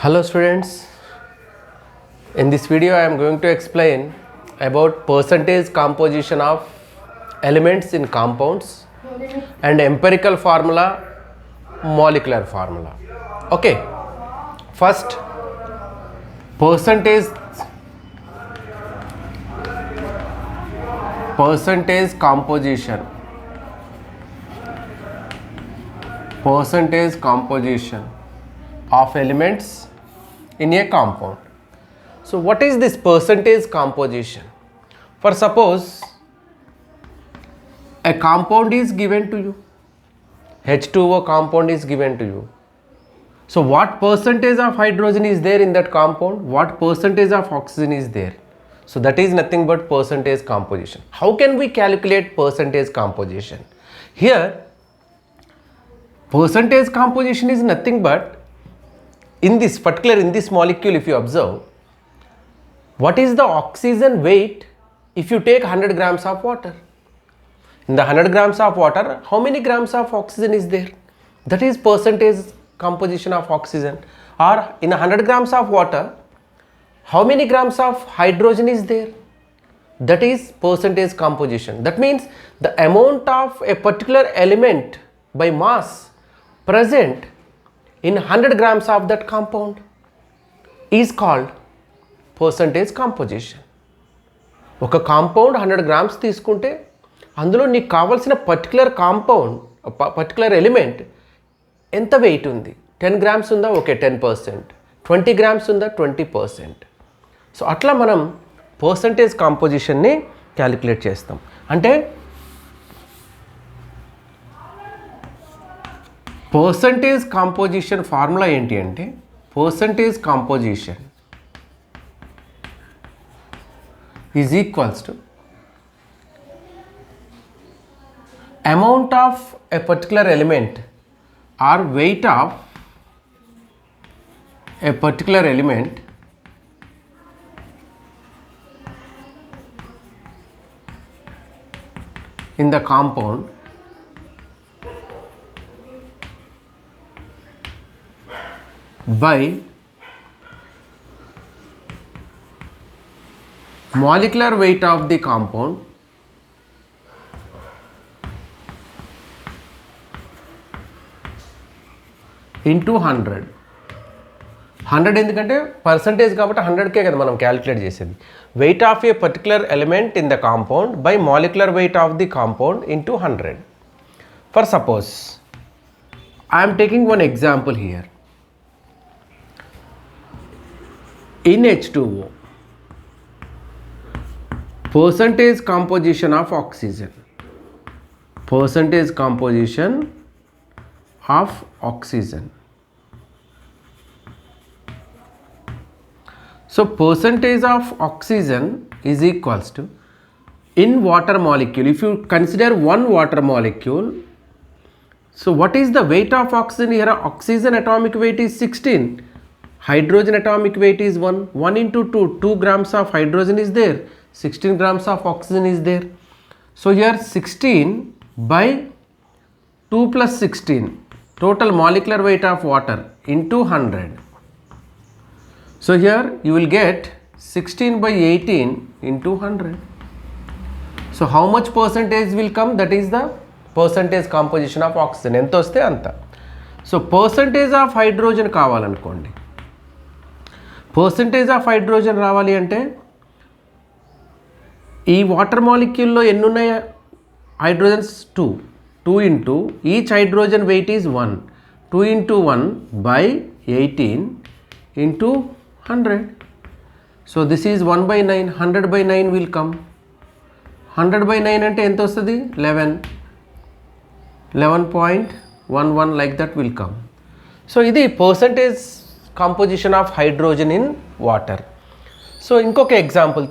Hello students, in this video I am going to explain about percentage composition of elements in compounds and empirical formula, molecular formula. Okay, first percentage composition of elements in a compound. So what is this percentage composition? For suppose a compound is given to you, H2O compound is given to you. So what percentage of hydrogen is there in that compound? What percentage of oxygen is there? So that is nothing but percentage composition. How can we calculate percentage composition? Here percentage composition is nothing but in this molecule, if you observe, what is the oxygen weight if you take 100 grams of water? In the 100 grams of water, how many grams of oxygen is there? That is percentage composition of oxygen. Or in 100 grams of water, how many grams of hydrogen is there? That is percentage composition. That means the amount of a particular element by mass present in 100 grams of that compound is called percentage composition. ఒక compound 100 grams తీసుకుంటే అందులో నీకు కావాల్సిన particular element ఎంత wait ఉంది? 10 grams ఉందా? Okay, 10%. 20 grams ఉందా? 20%. So అట్లా మనం పర్సంటేజ్ కాంపోజిషన్ని క్యాలిక్యులేట్ చేస్తాం. అంటే పర్సంటేజ్ కాంపోజిషన్ ఫార్ములా ఏంటి అంటే, percentage composition is equals to amount of a particular element or weight of a particular element in the compound by molecular weight of the compound into 100. 100 ఎందుకంటే percentage కాబట్టి 100కే కదా మనం calculate చేసేది. Weight of A particular element in the compound by molecular weight of the compound into 100. For suppose I'm taking one example here. In H2O, percentage composition of oxygen. So percentage of oxygen is equals to, in water molecule, if you consider one water molecule, so what is the weight of oxygen here? Oxygen atomic weight is 16. Hydrogen atomic weight is 1. 1 into 2, 2 grams of hydrogen is there, 16 grams of oxygen is there. So here 16 by 2 plus 16, total molecular weight of water into 100. So here you will get 16 by 18 into 100. So how much percentage will come? That is the percentage composition of oxygen. ఎంత వస్తే అంత. So percentage of hydrogen కావాలనుకోండి, percentage of hydrogen రావాలి అంటే ఈ water మాలిక్యూల్లో ఎన్ని ఉన్నాయి? Hydrogens 2 into each hydrogen weight is 1. 2 into 1 by 18 into 100. So this is 1 by 9. 100 by 9 will come. 100 by 9 అంటే ఎంత వస్తుంది? 11.11 like that will come. So ఇది percentage composition of hydrogen in water. So ఇంకొక ఎగ్జాంపుల్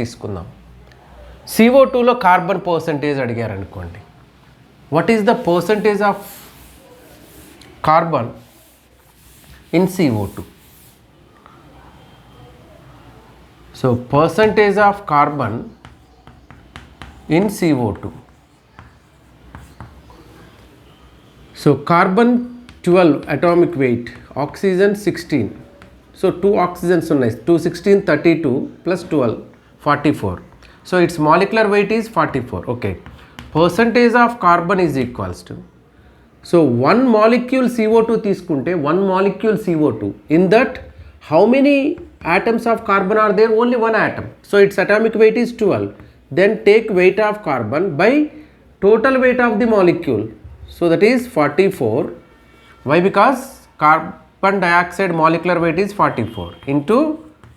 తీసుకుందాం. CO2లో కార్బన్ పర్సంటేజ్ అడిగారు అనుకోండి. What is the percentage of carbon in CO2? So percentage of carbon in CO2. So carbon 12 atomic weight, oxygen 16. So 2 oxygens ఉన్నాయి. 2 16 32 plus 12 44. So its molecular weight is 44. Okay, percentage of carbon is equals to, so 1 molecule CO2 తీసుకుంటే 1 molecule CO2, in that how many atoms of carbon are there? Only 1 atom. So its atomic weight is 12. Then take weight of carbon by total weight of the molecule. So that is 44. Why? Because carbon dioxide molecular weight is 44 into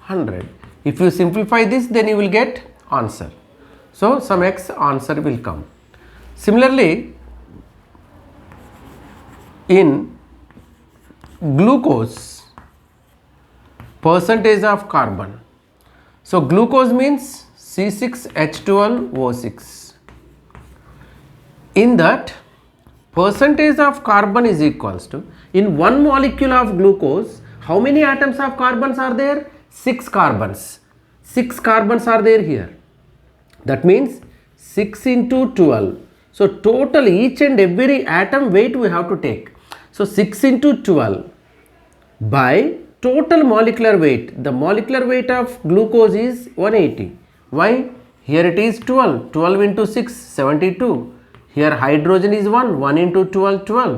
100. If you simplify this, then you will get answer. So some X answer will come. Similarly, in glucose, percentage of carbon. So glucose means C6H12O6. In that, percentage of carbon is equals to, in 1 molecule of glucose, how many atoms of carbons are there? 6 carbons. 6 carbons are there here. That means 6 into 12. So total each and every atom weight we have to take. So 6 into 12 by total molecular weight. The molecular weight of glucose is 180. Why? Here it is 12. 12 into 6, 72. Here hydrogen is 1. 1 into 12, 12.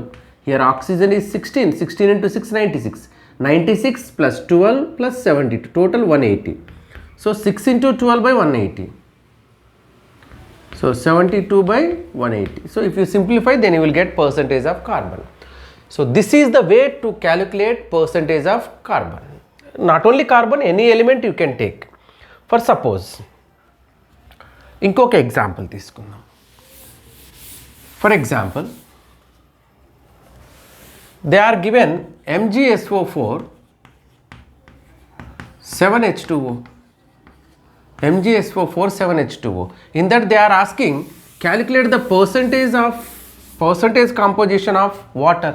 Here oxygen is 16. 16 into 6, 96. 96 plus 12 plus 72. Total 180. So 6 into 12 by 180. So 72 by 180. So if you simplify, then you will get percentage of carbon. So this is the way to calculate percentage of carbon. Not only carbon, any element you can take. For suppose, ఇంకొక example తీసుకుందాం. For example, they are given MgSO4 7H2O. MgSO4 7H2O. In that they are asking calculate the percentage composition of water.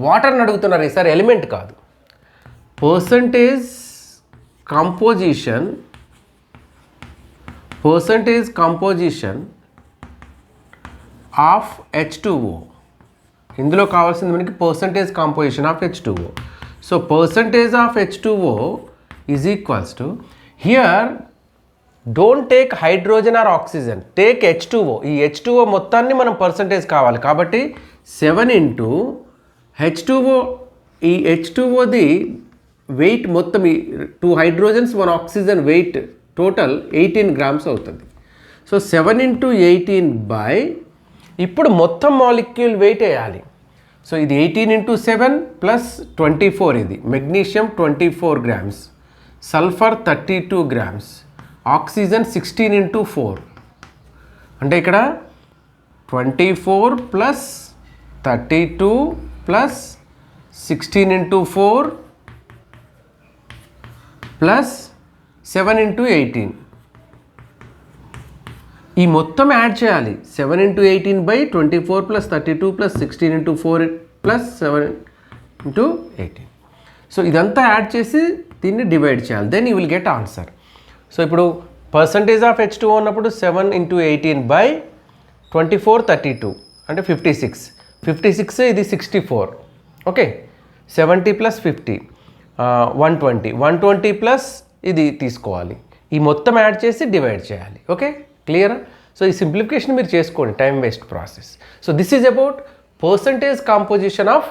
Water అని అడుగుతున్నారు ఈసారి, element కాదు. Percentage composition of H2O. ఇందులో కావాల్సింది మనకి percentage composition of H2O. So percentage of H2O is equals to, here don't take hydrogen or oxygen, take H2O. ఈ H2O మొత్తాన్ని మనం పర్సంటేజ్ కావాలి కాబట్టి 7 ఇంటూ H2O, ఈ H2Oది వెయిట్ మొత్తం, ఈ 2 hydrogens 1 oxygen wait total 18 grams అవుతుంది. సో 7 ఇంటూ 18 బై, ఇప్పుడు మొత్తం మాలిక్యూల్ వెయిట్ వేయాలి. సో ఇది 18 ఇంటూ 7 ప్లస్ 24, ఇది magnesium 24 grams, sulphur 32 grams, oxygen 16 into 4, అంటే ఇక్కడ 24 plus 32 plus 16 into 4 plus 7 into 18. ఈ మొత్తం యాడ్ చేయాలి. 7 into 18 by 24 plus 32 plus 16 into 4 plus 7 into 18. So ఇదంతా యాడ్ చేసి దీన్ని డివైడ్ చేయాలి. Then you will get answer. So ఇప్పుడు పర్సంటేజ్ ఆఫ్ H2O ఉన్నప్పుడు 7 ఇంటూ 18 బై 24 32 అంటే 56. 56 ఇది 64. Okay, 70 plus 50 120. 120 ప్లస్ ఇది తీసుకోవాలి. ఈ మొత్తం యాడ్ చేసి డివైడ్ చేయాలి. Okay, clear? సో ఈ సింప్లిఫికేషన్ మీరు చేసుకోండి, time waste process. So this is about percentage composition of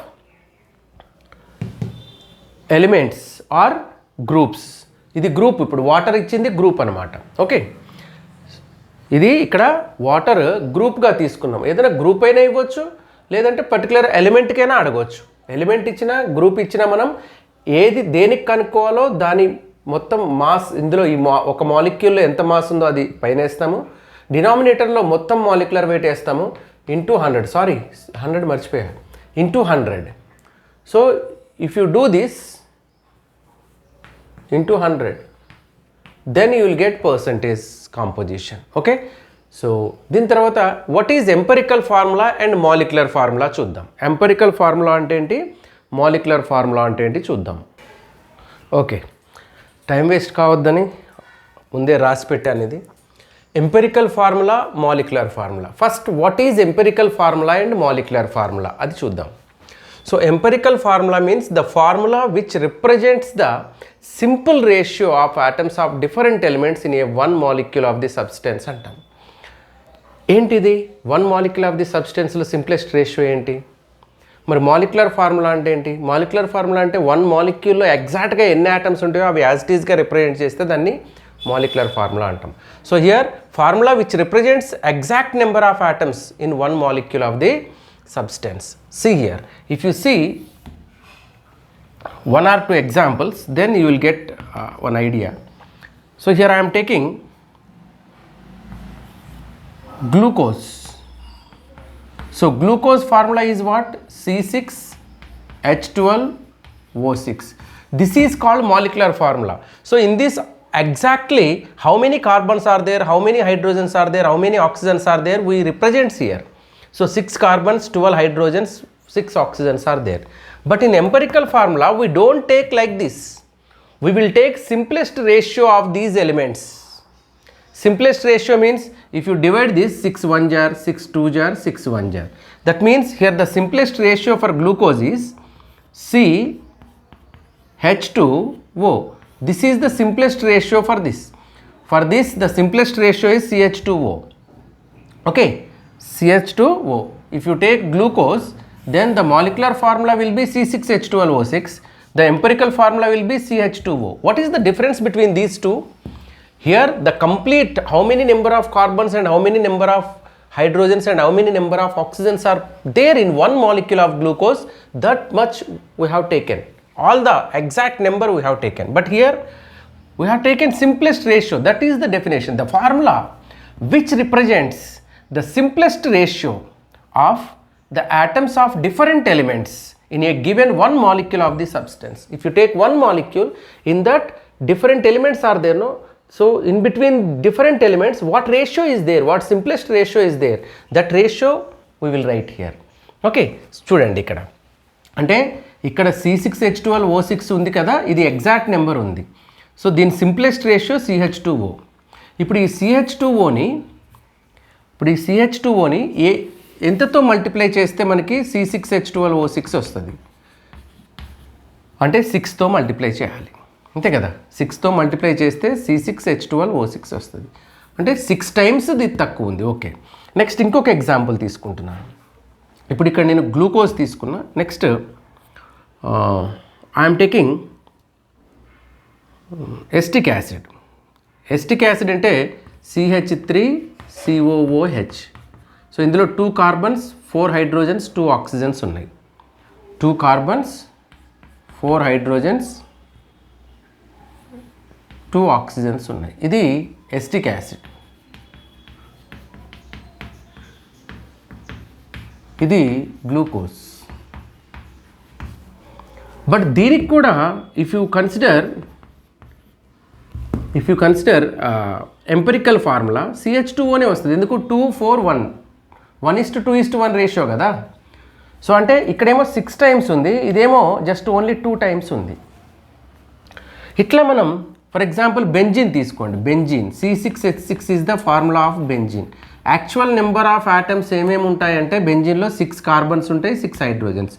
elements or groups. ఇది గ్రూప్, ఇప్పుడు వాటర్ ఇచ్చింది గ్రూప్ అనమాట. ఓకే, ఇది ఇక్కడ వాటర్ గ్రూప్గా తీసుకున్నాం. ఏదైనా గ్రూప్ అయినా ఇవ్వచ్చు, లేదంటే పర్టికులర్ ఎలిమెంట్కైనా అడగవచ్చు. ఎలిమెంట్ ఇచ్చిన, గ్రూప్ ఇచ్చిన, మనం ఏది దేనికి కనుక్కోవాలో దాని మొత్తం మాస్, ఇందులో ఈ ఒక మాలిక్యూల్లో ఎంత మాస్ ఉందో అది పైన వేస్తాము, డినామినేటర్లో మొత్తం మాలిక్యులర్ వెయిట్ వేస్తాము, ఇంటూ 100, సారీ 100 మర్చిపోయా, into 100. So if you do this into 100, then you will get percentage composition. Okay, so దీని తర్వాత what is empirical formula and molecular formula చూద్దాం. empirical formula అంటే ఏంటి, molecular formula అంటే ఏంటి చూద్దాం. ఓకే, టైం వేస్ట్ కావద్దని ముందే రాసి పెట్టాను ఇది. Empirical formula, molecular formula. First what is empirical formula and molecular formula అది చూద్దాం. So empirical formula means the formula which represents the simple ratio of atoms of different elements in a one molecule of the substance అంటాం. ఏంటిది one molecule of the సబ్స్టెన్స్లో simplest ratio ఏంటి? మరి molecular formula అంటే ఏంటి? Molecular formula అంటే one మాలిక్యూల్లో ఎగ్జాక్ట్గా ఎన్ని ఆటమ్స్ ఉంటాయో అవి యాజ్ ఇట్ ఈస్గా రిప్రజెంట్ చేస్తే దాన్ని మాలిక్యులర్ ఫార్ములా అంటాం. So here formula which represents exact number of atoms in one molecule of the substance. See here, if you see one or two examples, then you will get one idea. So here I am taking glucose. So glucose formula is what? C6H12O6. This is called molecular formula. So in this exactly how many carbons are there, how many hydrogens are there, how many oxygens are there, we represents here. So 6 carbons, 12 hydrogens, 6 oxygens are there. But in empirical formula, we don't take like this. We will take simplest ratio of these elements. Simplest ratio means if you divide this 6 1 jar, 6 2 jar, 6 1 jar. That means here the simplest ratio for glucose is CH2O. This is the simplest ratio for this. For this, the simplest ratio is CH2O. Okay. CH2O. If you take glucose, then the molecular formula will be C6H12O6. The empirical formula will be CH2O. What is the difference between these two? Here the complete how many number of carbons and how many number of hydrogens and how many number of oxygens are there in one molecule of glucose, that much we have taken. All the exact number we have taken. But here we have taken simplest ratio. That is the definition. The formula which represents the simplest ratio of the atoms of different elements in a given one molecule of the substance. If you take one molecule, in that different elements are there, no? So in between different elements, what ratio is there, what simplest ratio is there, that ratio we will write here. Okay, చూడండి ఇక్కడ అంటే ఇక్కడ C6H12O6 ఉంది కదా, ఇది exact number ఉంది. So దీని simplest ratio CH2O. ఇప్పుడు ఈ CH2Oని ఎంతతో మల్టిప్లై చేస్తే మనకి C6H12O6 వస్తుంది అంటే 6తో మల్టిప్లై చేయాలి, అంతే కదా. 6తో మల్టిప్లై చేస్తే C6H12O6 వస్తుంది అంటే 6 టైమ్స్ ఇది తక్కువ ఉంది. ఓకే, నెక్స్ట్ ఇంకొక ఎగ్జాంపుల్ తీసుకుంటున్నాను. ఇప్పుడు ఇక్కడ నేను గ్లూకోజ్ తీసుకున్నా. Next I'm taking acetic acid. Acetic acid అంటే CH3COOH. సో ఇందులో 2 కార్బన్స్ 4 హైడ్రోజన్స్ 2 ఆక్సిజన్స్ ఉన్నాయి. 2 కార్బన్స్ 4 హైడ్రోజన్స్ 2 ఆక్సిజన్స్ ఉన్నాయి. ఇది ఎస్టిక్ యాసిడ్. ఇది గ్లూకోజ్. బట్ దీనికి కూడా if you consider empirical formula CH2Oనే వస్తుంది. ఎందుకు 2 4 1 1:2:1 రేషియో కదా. సో అంటే ఇక్కడేమో 6 టైమ్స్ ఉంది, ఇదేమో జస్ట్ ఓన్లీ 2 టైమ్స్ ఉంది. ఇట్లా మనం ఫర్ ఎగ్జాంపుల్ బెంజీన్ తీసుకోండి. Benzene C6H6 is the formula of benzene. Actual number of atoms ఏమేమి ఉంటాయంటే బెంజీన్లో 6 కార్బన్స్ ఉంటాయి, 6 హైడ్రోజన్స్.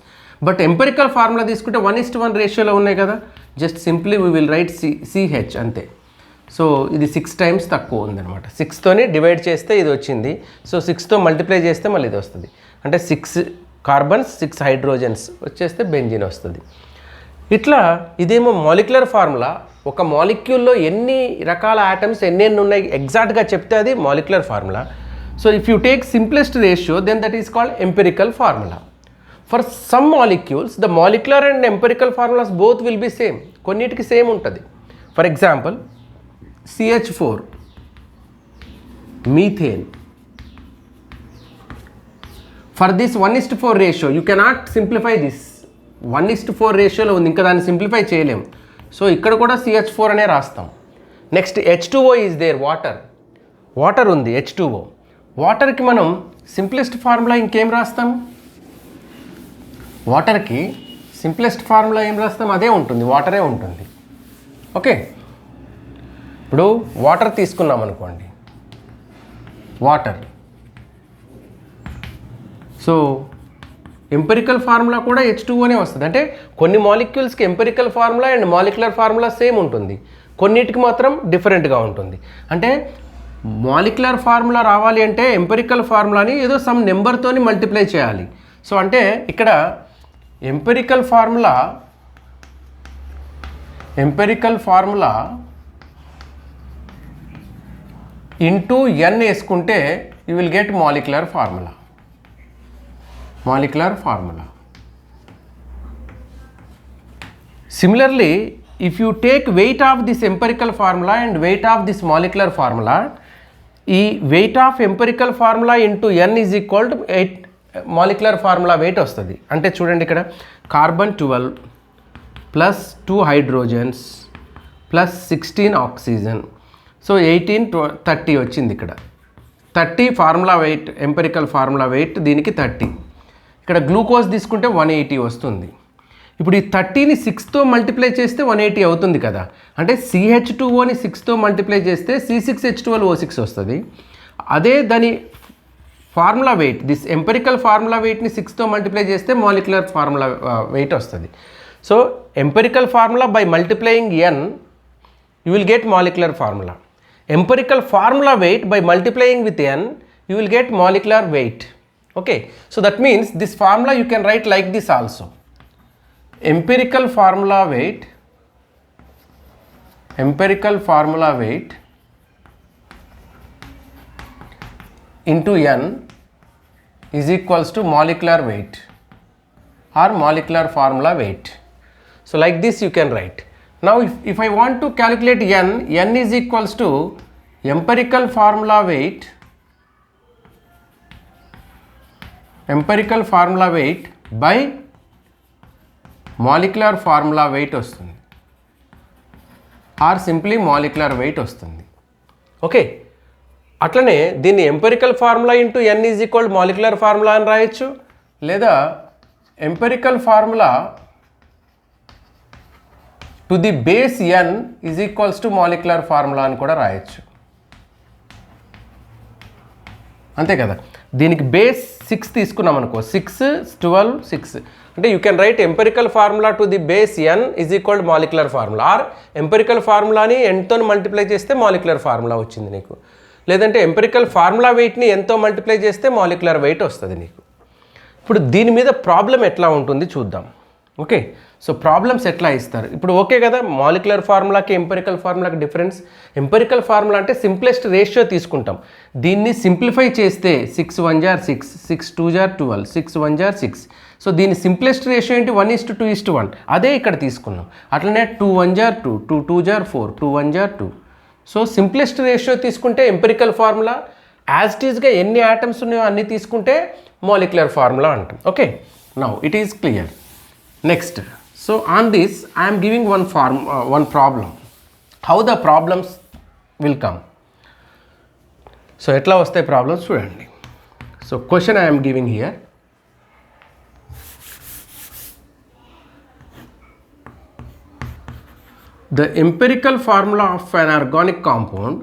బట్ ఎంపెరికల్ ఫార్ములా తీసుకుంటే 1:1 రేషియోలో ఉన్నాయి కదా. Just simply we will write CH అంతే. సో ఇది 6 టైమ్స్ తక్కువ ఉందన్నమాట. 6తోనే డివైడ్ చేస్తే ఇది వచ్చింది. సో 6తో మల్టిప్లై చేస్తే మళ్ళీ ఇది వస్తుంది. అంటే 6 కార్బన్స్ 6 హైడ్రోజన్స్ వచ్చేస్తే బెంజీన్ వస్తుంది. ఇట్లా ఇదేమో మాలిక్యులర్ ఫార్ములా. ఒక మాలిక్యూల్లో ఎన్ని రకాల ఆటమ్స్ ఎన్నెన్ని ఉన్నాయి ఎగ్జాక్ట్గా చెప్తే అది molecular formula. So if you take simplest ratio then that is called empirical formula. For some molecules the molecular and empirical formulas both will be same. కొన్నిటికి సేమ్ ఉంటుంది. For example CH4 methane. For this 1:4 ratio you cannot simplify this. 1:4 రేషియోలో ఉంది, ఇంకా దాన్ని simplify చేయలేము. So ఇక్కడ కూడా CH4 అనే రాస్తాం. Next H2O is there. Water ఉంది H2O. వాటర్కి మనం సింప్లెస్ట్ ఫార్ములా ఇంకేం రాస్తాం? వాటర్కి సింప్లెస్ట్ ఫార్ములా ఏం రాస్తాం? అదే ఉంటుంది, వాటరే ఉంటుంది. ఓకే, ఇప్పుడు వాటర్ తీసుకున్నాం అనుకోండి. వాటర్, సో ఎంపెరికల్ ఫార్ములా కూడా H2Oనే వస్తుంది. అంటే కొన్ని మాలిక్యూల్స్కి empirical formula and molecular formula same ఉంటుంది, కొన్నిటికి మాత్రం డిఫరెంట్గా ఉంటుంది. అంటే మాలిక్యులర్ ఫార్ములా రావాలి అంటే ఎంపెరికల్ ఫార్ములాని ఏదో సమ్ నెంబర్తోని మల్టిప్లై చేయాలి. సో అంటే ఇక్కడ ఎంపెరికల్ ఫార్ములా ఇంటూ n వేసుకుంటే you will get molecular formula. Similarly, if you take weight of this empirical formula and weight of this molecular formula, ఈ weight of empirical formula into n is equal to 8 molecular formula weight వస్తుంది. అంటే చూడండి ఇక్కడ carbon 12 plus 2 hydrogens plus 16 oxygen, so 18 30 వచ్చింది. ఇక్కడ 30 formula wait, empirical formula wait దీనికి 30. ఇక్కడ glucose తీసుకుంటే 180 వస్తుంది. ఇప్పుడు ఈ 30ని 6తో మల్టిప్లై చేస్తే 180 అవుతుంది కదా. అంటే CH2Oని 6తో మల్టిప్లై చేస్తే C6H12O6 వస్తుంది. అదే దాని formula weight, this empirical formula వెయిట్ని 6తో మల్టిప్లై చేస్తే మాలిక్యులర్ ఫార్ములా వెయిట్ వస్తుంది. So empirical formula by multiplying n you will get molecular formula. Empirical formula weight by multiplying with n you will get molecular weight. Okay, so that means this formula you can write like this also. Empirical formula weight into n is equals to molecular weight or molecular formula weight. So like this you can write. Now if I want to calculate n is equals to empirical formula weight by molecular formula weight వస్తుంది, are simply molecular weight వస్తుంది. Okay, అట్లనే దీన్ని empirical formula into n is equal molecular formula అని రాయొచ్చు, లేదా empirical formula to the base n is equals to molecular formula అని కూడా రాయొచ్చు. అంతే కదా. దీనికి బేస్ 6 తీసుకున్నాం అనుకో, 6 12 6 అంటే you can write empirical formula to the base n is equal molecular formula, or empirical ఫార్ములాని nతో మల్టిప్లై చేస్తే మాలిక్యులర్ ఫార్ములా వచ్చింది నీకు, లేదంటే ఎంపెరికల్ ఫార్ములా వెయిట్ని nతో మల్టిప్లై చేస్తే మాలిక్యులర్ వెయిట్ వస్తుంది నీకు. ఇప్పుడు దీని మీద ప్రాబ్లం ఎట్లా ఉంటుంది చూద్దాం. ఓకే, సో ప్రాబ్లమ్స్ ఎట్లా ఇస్తారు ఇప్పుడు. ఓకే కదా, మాలిక్యులర్ ఫార్ములాకి ఎంపెరికల్ ఫార్ములాకి డిఫరెన్స్. ఎంపెరికల్ ఫార్ములా అంటే సింప్లెస్ట్ రేషియో తీసుకుంటాం, దీన్ని సింప్లిఫై చేస్తే 6 1 jar 6, 6 2 jar 12, 6 1 jar 6. సో దీని సింప్లెస్ట్ రేషియో ఏంటి, 1:2:1. అదే ఇక్కడ తీసుకున్నాం. అట్లనే 2 1 jar 2, 2 2 jar 4, 2 1 jar 2. So simplest ratio తీసుకుంటే ఎంపెరికల్ ఫార్ములా, యాజ్ ఇట్ ఈస్గా ఎన్ని ఆటమ్స్ ఉన్నాయో అన్ని తీసుకుంటే మాలిక్యులర్ ఫార్ములా అంటాం. Okay, now it is clear. Next, so on this I am giving one problem. How the problems will come. So etla vastayi problems chudandi. So question I am giving here. The empirical formula of an organic compound,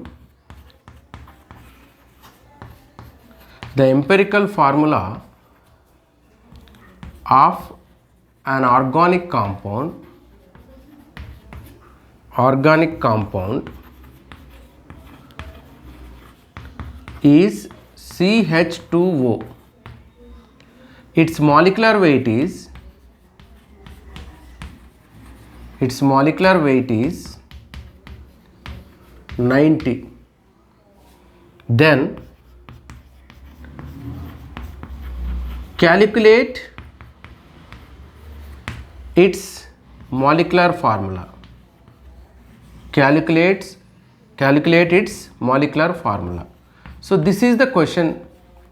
the empirical formula of an organic compound is CH2O. Its molecular weight is 90. Then calculate its molecular formula. Calculate its molecular formula. So this is the question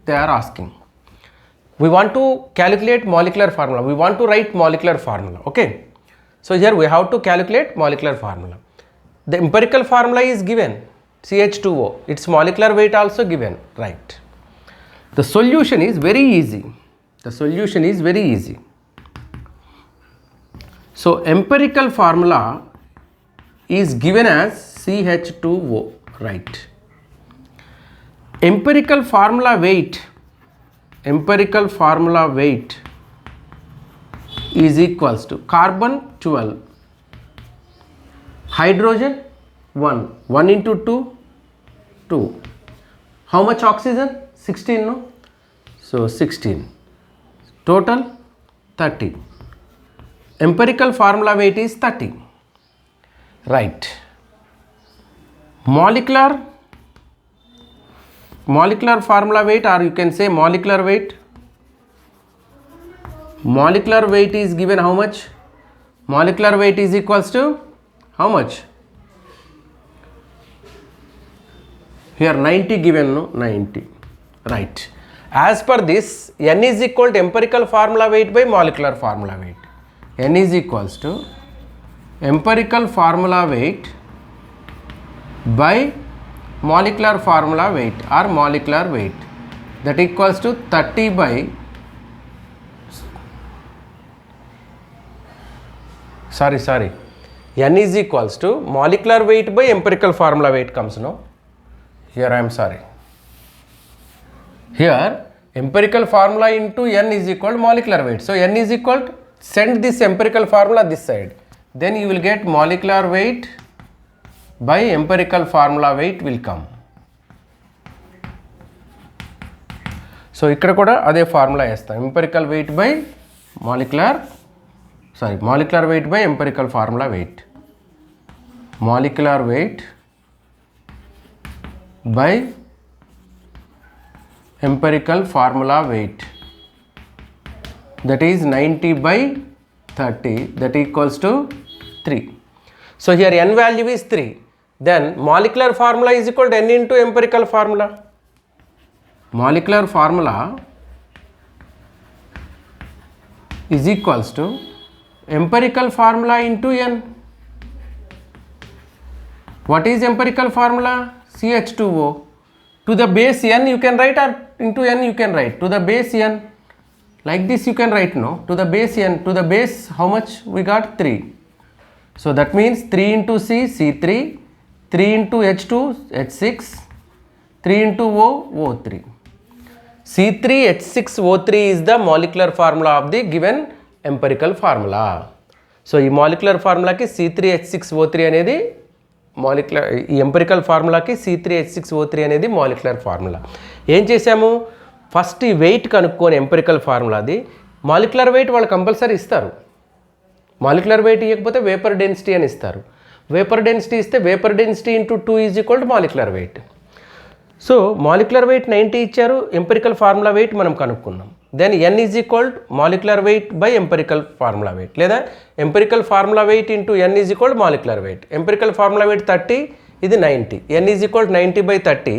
they are asking. We want to calculate molecular formula. We want to write molecular formula. Okay. So here we have to calculate molecular formula. The empirical formula is given, CH2O. Its molecular weight also given. Right. The solution is very easy. So empirical formula is given as CH2O, right? Empirical formula weight is equals to carbon 12, hydrogen 1, 1 into 2, 2. How much oxygen? 16, no? So 16. Total 30. Empirical formula weight is 30. Right. Molecular formula weight, or you can say molecular weight. Molecular weight is given how much? Molecular weight is equals to how much? Here 90 given, no? 90. Right. As per this, N is equal to empirical formula weight by molecular formula weight. N is equals to empirical formula weight by molecular formula weight or molecular weight, that equals to 30 by sorry, N is equals to molecular weight by empirical formula weight comes, no? Here I am sorry. Here empirical formula into N is equal to molecular weight. So N is equal to, send this empirical formula this side. Then you will get molecular weight by empirical formula weight will come. So ఇక్కడ కూడా అదే formula వేస్తాం, empirical weight by molecular weight by empirical formula weight. Molecular weight by empirical formula weight, that is 90 by 30, that equals to 3. So here N value is 3. Then molecular formula is equal to N into empirical formula. Molecular formula is equals to empirical formula into N. What is empirical formula? CH2O. To the base N you can write, or into N you can write. To the base N, like this you can write, no? To the base N, to the base how much we got? 3. So that means 3 into C, C3, 3 into H2, H6, 3 into O, O3. C3H6O3 is the molecular formula of the given empirical formula. So ఈ molecular formula కి C3H6O3 అనేది molecular, ఈ empirical ఫార్ములాకి C3H6O3 అనేది molecular formula. ఏం చేసాము? First ఈ weight కనుక్కొని empirical ఫార్ములాది, మాలిక్యులర్ వెయిట్ వాళ్ళు కంపల్సరీ ఇస్తారు. మాలిక్యులర్ వెయిట్ ఇవ్వకపోతే వేపర్ డెన్సిటీ అని ఇస్తారు. వేపర్ డెన్సిటీ ఇస్తే vapour density into 2 is equal to molecular weight. So molecular weight 90 ఇచ్చారు, ఎంపిరికల్ ఫార్ములా వెయిట్ మనం కనుక్కున్నాం. Then N is equal molecular weight by empirical formula weight, లేదా empirical formula weight into N is equal molecular weight. Empirical formula weight 30, ఇది 90. N is equal 90 by 30,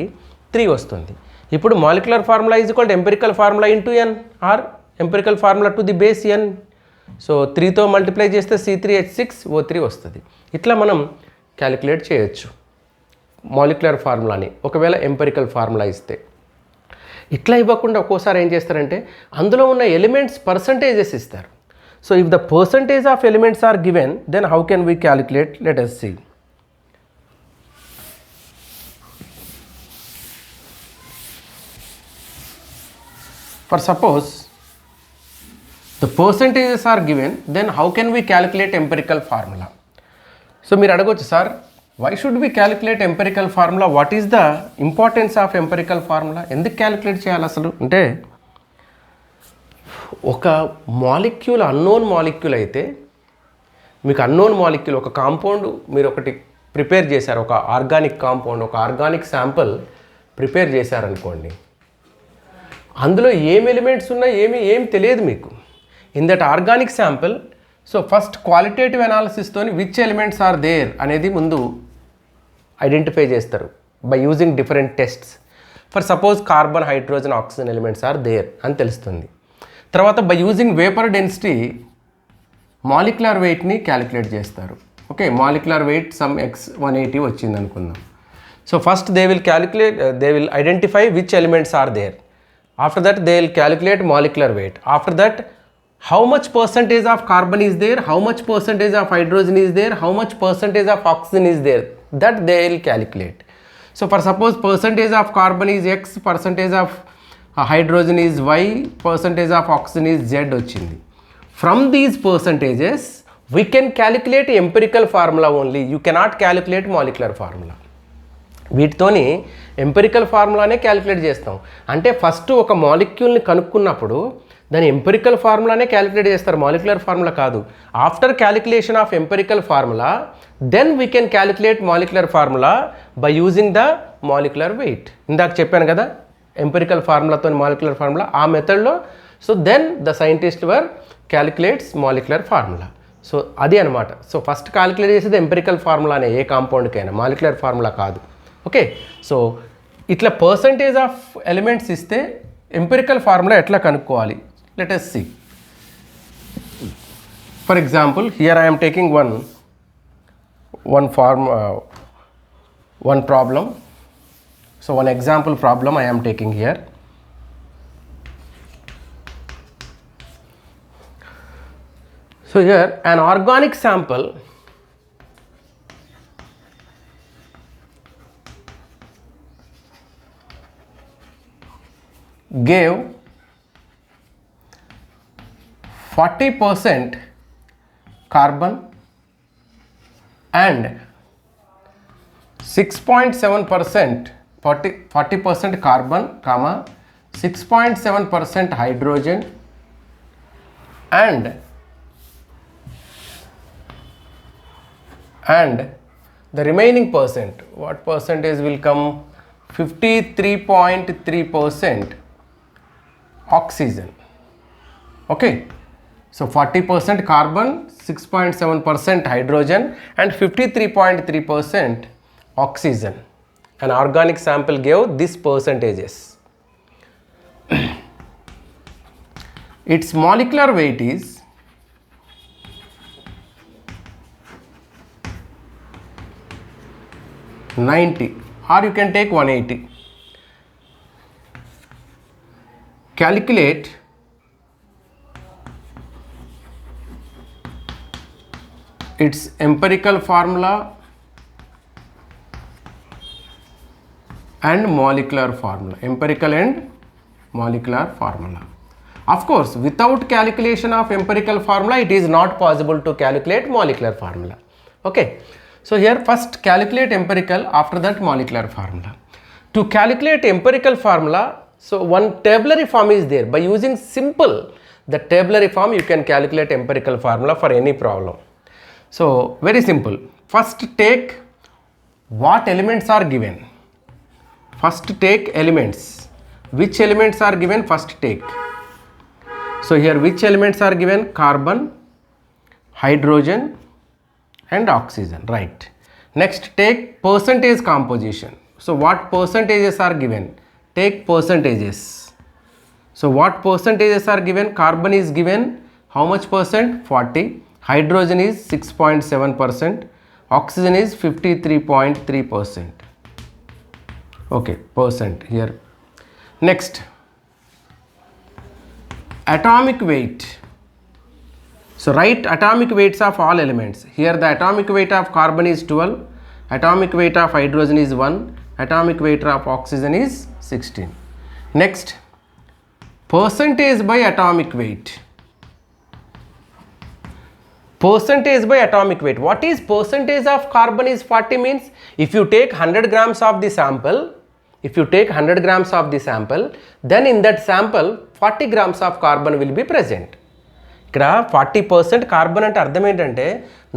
3 వస్తుంది. ఇప్పుడు molecular formula is equal empirical formula into N, or empirical formula to the base N. So 3తో multiply చేస్తే C3H6O3 వస్తుంది. ఇట్లా మనం calculate చేయొచ్చు molecular ఫార్ములాని ఒకవేళ ఎంపిరికల్ ఫార్ములా ఇస్తే. ఇట్లా ఇవ్వకుండా ఒక్కోసారి ఏం చేస్తారంటే అందులో ఉన్న ఎలిమెంట్స్ పర్సంటేజెస్ ఇస్తారు. So if the percentage of elements are given, then how can we calculate? Let us see. For suppose the percentages are given, then how can we calculate empirical formula? So మీరు అడగొచ్చు, sir why should we calculate empirical formula? What is the importance of empirical formula? ఎందుకు calculate చేయాలి అసలు అంటే, ఒక molecule unknown molecule అయితే, మీకు unknown molecule ఒక కాంపౌండ్ మీరు ఒకటి ప్రిపేర్ చేశారు, ఒక ఆర్గానిక్ కాంపౌండ్, ఒక ఆర్గానిక్ శాంపుల్ ప్రిపేర్ చేశారనుకోండి, అందులో ఏం ఎలిమెంట్స్ ఉన్నా ఏం తెలియదు మీకు. In that organic sample, so first qualitative అనాలిసిస్తోని విచ్ ఎలిమెంట్స్ ఆర్ దేర్ అనేది ముందు ఐడెంటిఫై చేస్తారు by using different tests. For suppose carbon, hydrogen, oxygen elements are there అని తెలుస్తుంది. తర్వాత by using vapour density molecular వెయిట్ని క్యాలిక్యులేట్ చేస్తారు. Okay, molecular weight some X180 వచ్చింది అనుకుందాం. So first they will identify which elements are there. After that they will calculate molecular weight. After that, how much percentage of carbon is there, how much percentage of hydrogen is there, how much percentage of oxygen is there, that they will calculate. So for suppose percentage of carbon is X, percentage of hydrogen is Y, percentage of oxygen is Z వచ్చింది. From these percentages we can calculate empirical formula only. You cannot calculate molecular formula. వీటితోని empirical ఫార్ములానే calculate చేస్తాం. అంటే first ఒక మాలిక్యూల్ని కనుక్కున్నప్పుడు దాని empirical ఫార్ములానే క్యాలిక్యులేట్ చేస్తారు, మాలిక్యులర్ ఫార్ములా కాదు. After calculation of empirical formula then we can calculate molecular formula by using the molecular weight. ఇందాక చెప్పాను కదా ఎంపెరికల్ ఫార్ములాతో మాలిక్యులర్ ఫార్ములా, ఆ మెథడ్లో. So then the scientist were calculates molecular formula. So అది అనమాట. సో ఫస్ట్ క్యాలిక్యులేట్ చేసేది ఎంపెరికల్ ఫార్ములానే, ఏ కాంపౌండ్కైనా, మాలిక్యులర్ ఫార్ములా కాదు. ఓకే, సో ఇట్లా పర్సంటేజ్ ఆఫ్ ఎలిమెంట్స్ ఇస్తే ఎంపెరికల్ ఫార్ములా ఎట్లా కనుక్కోవాలి, let us see. For example, here I am taking one problem. So one example problem I am taking here. So here an organic sample gave 40% carbon and 6.7% 40% carbon, 6.7% hydrogen and the remaining percent, what percentage will come, 53.3% oxygen. Okay, so 40% carbon, 6.7% hydrogen and 53.3% oxygen. An organic sample gave these percentages. Its molecular weight is 90, or you can take 180. Calculate its empirical formula and molecular formula, empirical and molecular formula. Of course, without calculation of empirical formula it is not possible to calculate molecular formula. Okay, so here first calculate empirical, after that molecular formula. To calculate empirical formula, so one tabulary form is there. By using simple the tabulary form you can calculate empirical formula for any problem. So very simple. First take what elements are given. First take elements. Which elements are given? First take. So here which elements are given? Carbon, hydrogen and oxygen, right. Next take percentage composition. So what percentages are given? Take percentages. So what percentages are given? Carbon is given how much percent? 40. Hydrogen is 6.7%. Oxygen is 53.3%. Okay, percent here. Next, atomic weight. So write atomic weights of all elements. Here the atomic weight of carbon is 12, atomic weight of hydrogen is 1, atomic weight of oxygen is 16. Next, percentage by atomic weight. Percentage by atomic weight. What is percentage of carbon is 40 means if you take 100 grams of the sample, then in that sample 40 grams of carbon will be present. ఇక్కడ 40% carbon అంటే అర్థం ఏంటంటే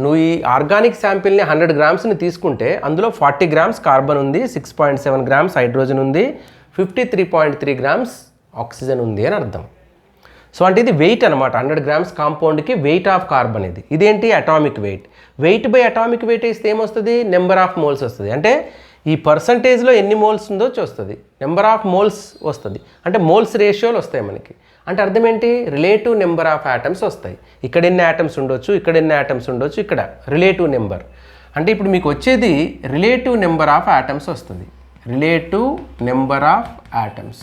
నువ్వు ఈ organic శాంపిల్ని 100 గ్రామ్స్ని తీసుకుంటే అందులో 40 grams carbon ఉంది, 6.7 grams hydrogen ఉంది, 53.3 గ్రామ్స్ ఆక్సిజన్ ఉంది అని అర్థం. సో అంటే ఇది వెయిట్ అనమాట, 100 గ్రామ్స్ కాంపౌండ్కి వెయిట్ ఆఫ్ కార్బన్ ఇది. ఇదేంటి atomic weight. Weight by atomic weight ఇస్తే ఏమొస్తుంది? నెంబర్ ఆఫ్ మోల్స్ వస్తుంది. అంటే ఈ పర్సంటేజ్లో ఎన్ని మోల్స్ ఉందో చూస్తుంది, నెంబర్ ఆఫ్ మోల్స్ వస్తుంది. అంటే మోల్స్ రేషియోలు వస్తాయి మనకి. అంటే అర్థం ఏంటి? రిలేటివ్ నెంబర్ ఆఫ్ యాటమ్స్ వస్తాయి. ఇక్కడ ఎన్ని యాటమ్స్ ఉండొచ్చు, ఇక్కడ ఎన్ని యాటమ్స్ ఉండొచ్చు, ఇక్కడ రిలేటివ్ నెంబర్. అంటే ఇప్పుడు మీకు వచ్చేది రిలేటివ్ నెంబర్ ఆఫ్ యాటమ్స్ వస్తుంది. Relative number of atoms,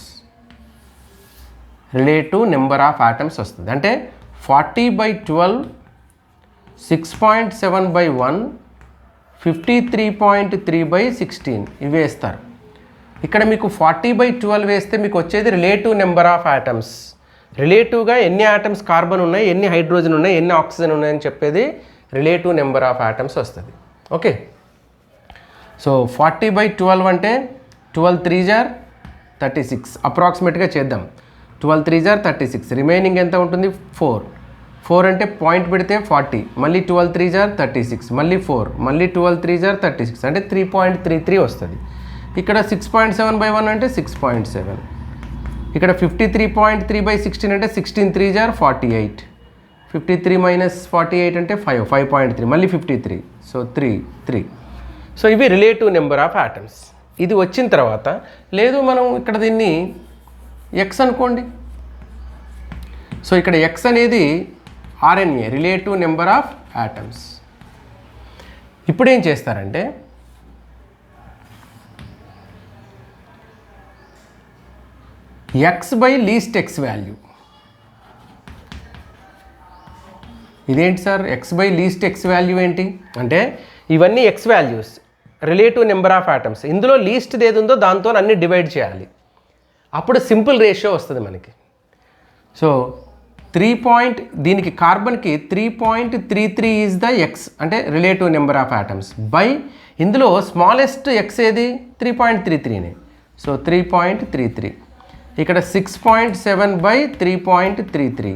relative number of atoms వస్తుంది. అంటే 40/12, 6.7/1, 53.3/16 ఇవి వేస్తారు. ఇక్కడ మీకు 40/12 వేస్తే మీకు వచ్చేది రిలేటివ్ నెంబర్ ఆఫ్ యాటమ్స్. రిలేటివ్గా ఎన్ని ఆటమ్స్ కార్బన్ ఉన్నాయి, ఎన్ని హైడ్రోజన్ ఉన్నాయి, ఎన్ని ఆక్సిజన్ ఉన్నాయని చెప్పేది రిలేటివ్ నెంబర్ ఆఫ్ ఆటమ్స్ వస్తుంది. ఓకే, సో 40/12 అంటే 12 3s are 36 అప్రాక్సిమేట్గా చేద్దాం. 12 3s are 36, రిమైనింగ్ ఎంత ఉంటుంది 4 అంటే పాయింట్ పెడితే 40, మళ్ళీ 12 3s are 36, మళ్ళీ 4, మళ్ళీ 12 3s are 36 అంటే 3.33 వస్తుంది. ఇక్కడ 6.7/1 అంటే 6.7, ఇక్కడ 53.3/16 అంటే 16 3s are 48, 53 - 48 అంటే 5.3, మళ్ళీ 53, సో 3. సో ఇవి రిలేటివ్ నెంబర్ ఆఫ్ ఆటమ్స్. ఇది వచ్చిన తర్వాత లేదు మనం ఇక్కడ దీన్ని ఎక్స్ అనుకోండి. సో ఇక్కడ ఎక్స్ అనేది RNA, relative number of atoms. ఇప్పుడు ఏం చేస్తారంటే X by least X value. ఇదేంటి sir X by least X value ఏంటి అంటే ఇవన్నీ X values, relative number of atoms. ఇందులో లీస్ట్ది ఏది ఉందో దాంతో అన్ని డివైడ్ చేయాలి, అప్పుడు సింపుల్ రేషియో వస్తుంది మనకి. సో దీనికి కార్బన్కి 3.33 ఈజ్ ద ఎక్స్ అంటే relative number of atoms by ఇందులో స్మాలెస్ట్ ఎక్స్ ఏది 3.33నే. సో 3.33, ఇక్కడ 6.7/3.33,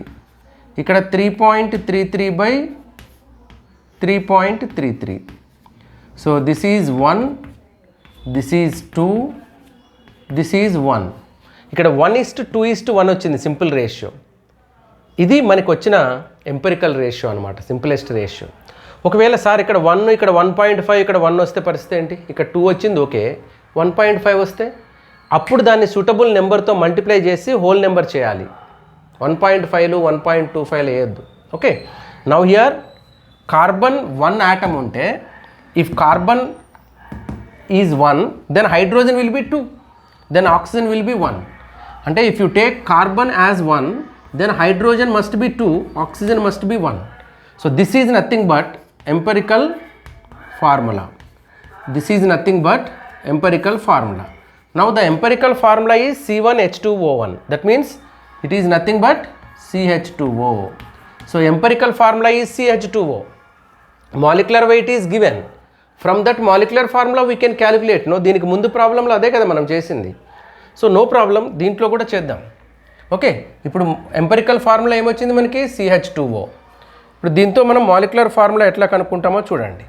ఇక్కడ 3.33/3.33. So this is 1, this is 2, this is 1. ఇక్కడ 1:2:1 వచ్చింది సింపుల్ రేషియో. ఇది మనకు వచ్చిన ఎంపెరికల్ రేషియో అనమాట, సింపులెస్ట్ రేషియో. ఒకవేళ సార్ ఇక్కడ 1, ఇక్కడ 1.5, ఇక్కడ 1 వస్తే పరిస్థితి ఏంటి? ఇక్కడ 2 వచ్చింది, ఓకే, 1.5 వస్తే అప్పుడు దాన్ని సూటబుల్ నెంబర్తో మల్టిప్లై చేసి హోల్ నెంబర్ చేయాలి. 1.5లు 1.25 వేయద్దు. Okay, now here carbon 1 atom ఉంటే if carbon is 1 then hydrogen will be 2, then oxygen will be 1. అంటే if you take carbon as 1 then hydrogen must be 2, oxygen must be 1. So this is nothing but empirical formula. This is nothing but empirical formula. Now the empirical formula is C1H2O1. That means it is nothing but CH2O. So empirical formula is CH2O. Molecular weight is given. From that molecular formula we can calculate. No, దీనికి ముందు ప్రాబ్లంలో అదే కదా మనం చేసింది. So no problem, దీంట్లో కూడా చేద్దాం. ఓకే, ఇప్పుడు ఎంపెరికల్ ఫార్ములా ఏమొచ్చింది మనకి CH2O. ఇప్పుడు దీంతో మనం మాలిక్యులర్ ఫార్ములా ఎట్లా కనుక్కుంటామో చూడండి.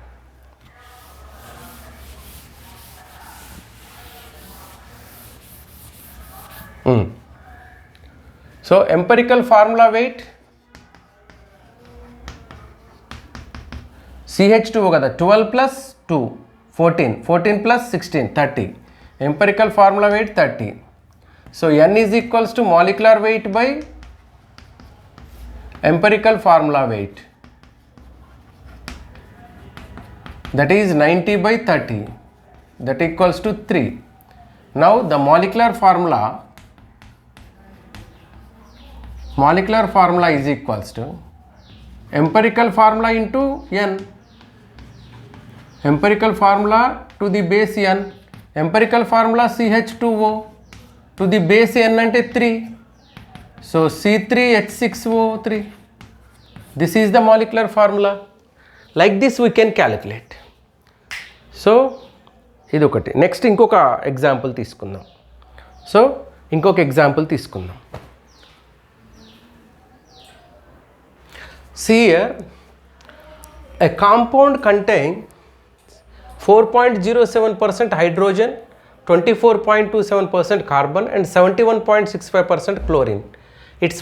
So empirical formula wait CH2O కదా, 12 + 2 14, 14 + 16 30. Empirical formula weight 30. So N is equals to molecular weight by empirical formula weight, that is 90/30, that equals to 3. Now the molecular formula is equals to empirical formula into N, empirical formula to the base N, empirical formula CH2O to the base N అంటే 3. So C3H6O3. This is the molecular formula. Like this we can calculate. So ఇది ఒకటి. Next ఇంకొక example తీసుకుందాం. See here, a compound contains 4.07% hydrogen, 24.27% carbon and 71.65% chlorine. Its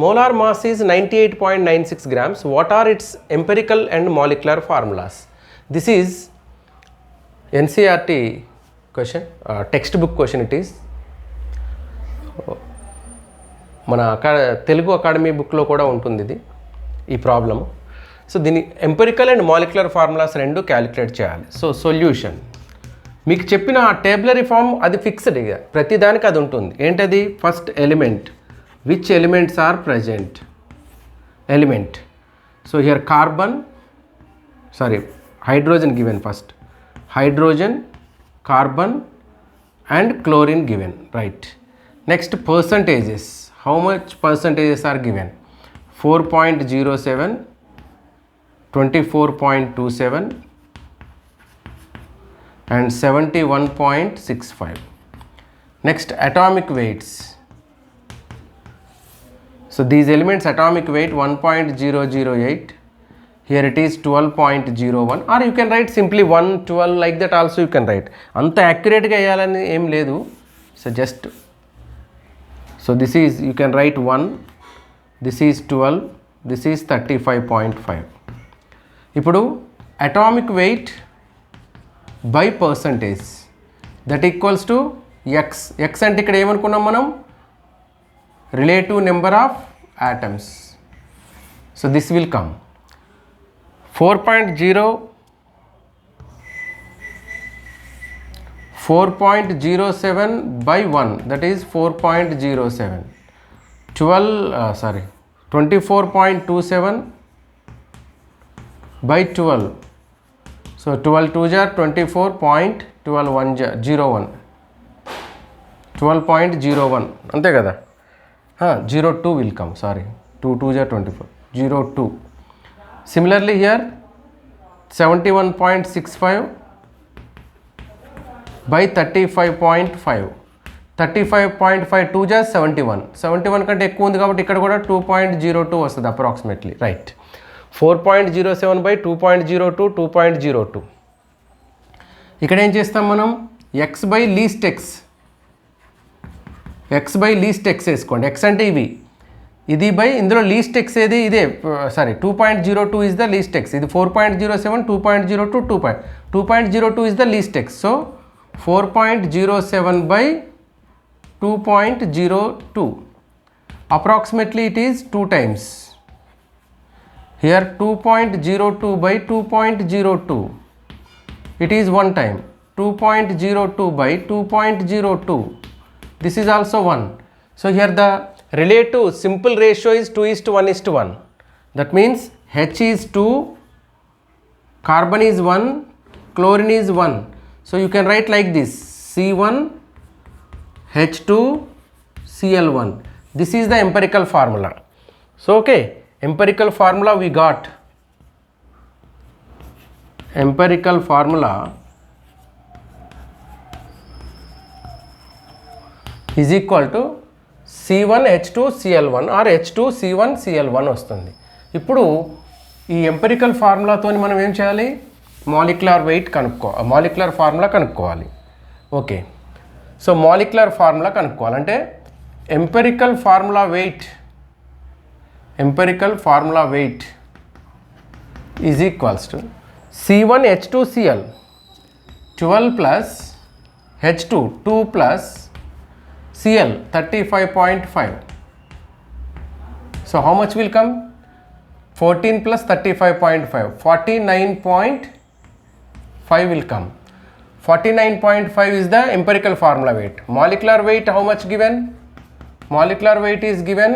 molar mass is 98.96 grams. What are its empirical and molecular formulas? This is NCERT question, textbook question it is. మన Telugu academy బుక్లో కూడా ఉంటుంది ఇది ఈ problem. So దీని empirical and molecular formulas రెండు calculate చేయాలి. So solution మీకు చెప్పిన టేబులరీ ఫామ్ అది ఫిక్స్డ్, ఇక ప్రతిదానికి అది ఉంటుంది. ఏంటది? First element, which elements are present element. So here hydrogen given, first hydrogen, carbon and chlorine given, right. Next percentages, how much percentages are given? 4.07, 24.27 and 71.65. Next, atomic weights. So these elements atomic weight 1.008, here it is 12.01, or you can write simply 1, 12 like that also you can write. Anta accurate ga ayalani em ledu. So just, so this is, you can write 1, this is 12, this is 35.5. Ipudu atomic weight by percentage, that equals to x. X ante ikkada em anukunnam manam? Relative number of atoms. So this will come 4.07 by 1, that is 4.07. 24.27 by 12. So 12 2 jar 24.12 1 jar 01. 12.01 ante kada. 02 will come, sorry, 2 2 jar 24, 02. Similarly here 71.65 by 35.5. 35.5 2 jar 71. 71 కంటే ఎక్కువ ఉంది కాబట్టి ఇక్కడ కూడా 2.02 వస్తుంది approximately, right. 4.07 by 2.02, 2.02. ఇక్కడ ఏం చేస్తాం మనం? x by least x, x by least x వేసుకోండి. x అంటే ఇవి, ఇది బై ఇందులో లీస్ట్ ఎక్స్ ఏది? ఇదే, sorry 2.02 is the least x. ఇది 4.07, 2.02, 2.02 is the least x. So 4.07 by 2.02, approximately it is 2 times. Here 2.02 by 2.02, it is 1 time. 2.02 by 2.02, this is also 1. So here the relative simple ratio is 2:1:1. That means H is 2, carbon is 1, chlorine is 1. So you can write like this: C1 H2 Cl1. This is the empirical formula. So okay, empirical formula we got. Empirical formula is equal to C1 H2 Cl1 or H2 C1 Cl1 వస్తుంది. ఇప్పుడు ఈ empirical ఫార్ములాతో మనం ఏం చేయాలి? Molecular weight molecular formula కనుక్కోవాలి. Okay, so molecular formula కనుక్కోవాలంటే empirical formula weight is equals to C1 H2 Cl 12 plus H2 2 plus Cl 35.5. So how much will come? 14 plus 35.5, 49.5 will come. 49.5 is the empirical formula weight. Molecular weight how much given? Molecular weight is given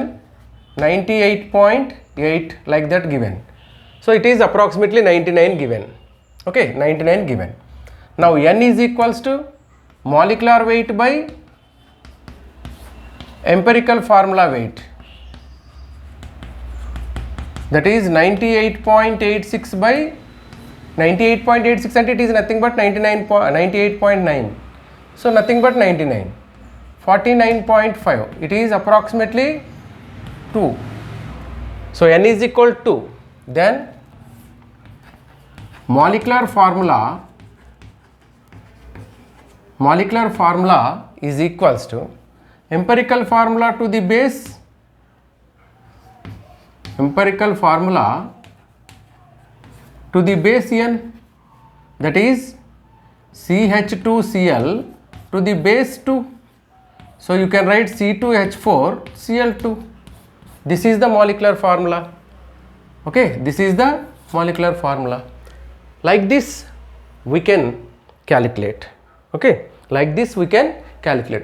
98.8 like that given. So it is approximately 99 given. Okay, 99 given. Now n is equals to molecular weight by empirical formula weight, that is 98.86 by 98.86, and it is nothing but 98.9. So nothing but 99. 49.5, it is approximately 2. So n is equal to 2. Then molecular formula is equals to empirical formula to the base, n, that is CH2Cl to the base 2. So you can write C2H4Cl2. This is the molecular formula. Okay, this is the molecular formula. Like this we can calculate. Okay, like this we can calculate.